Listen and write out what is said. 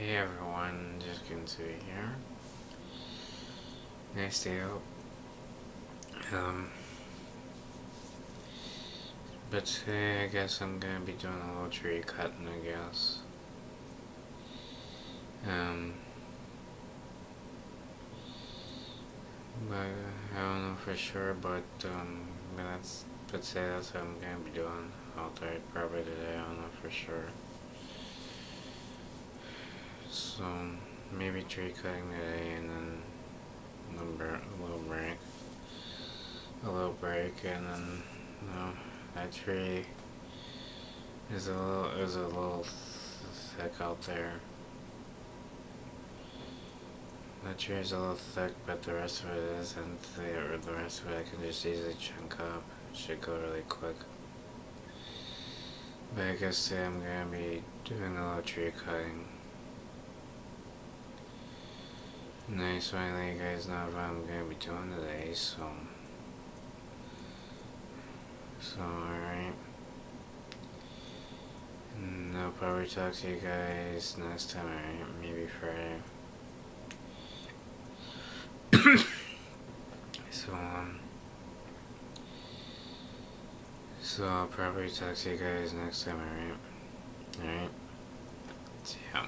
Hey everyone, just Ginsu here. Nice day out. Um, but today I guess I'm gonna be doing a little tree cutting, I guess. Um, but I don't know for sure, but say that's what I'm gonna be doing out there probably today, I don't know for sure. So, maybe tree cutting today and then a little break, and then, that tree is a little thick out there. The tree is a little thick, but the rest of it isn't. The rest of it I can just easily chunk up. It should go really quick. But I guess today I'm gonna be doing a little tree cutting. And I just want to let you guys know what I'm gonna be doing today, so alright. And I'll probably talk to you guys next time, alright? Maybe Friday. So, so I'll probably talk to you guys next time, alright? Alright? See ya.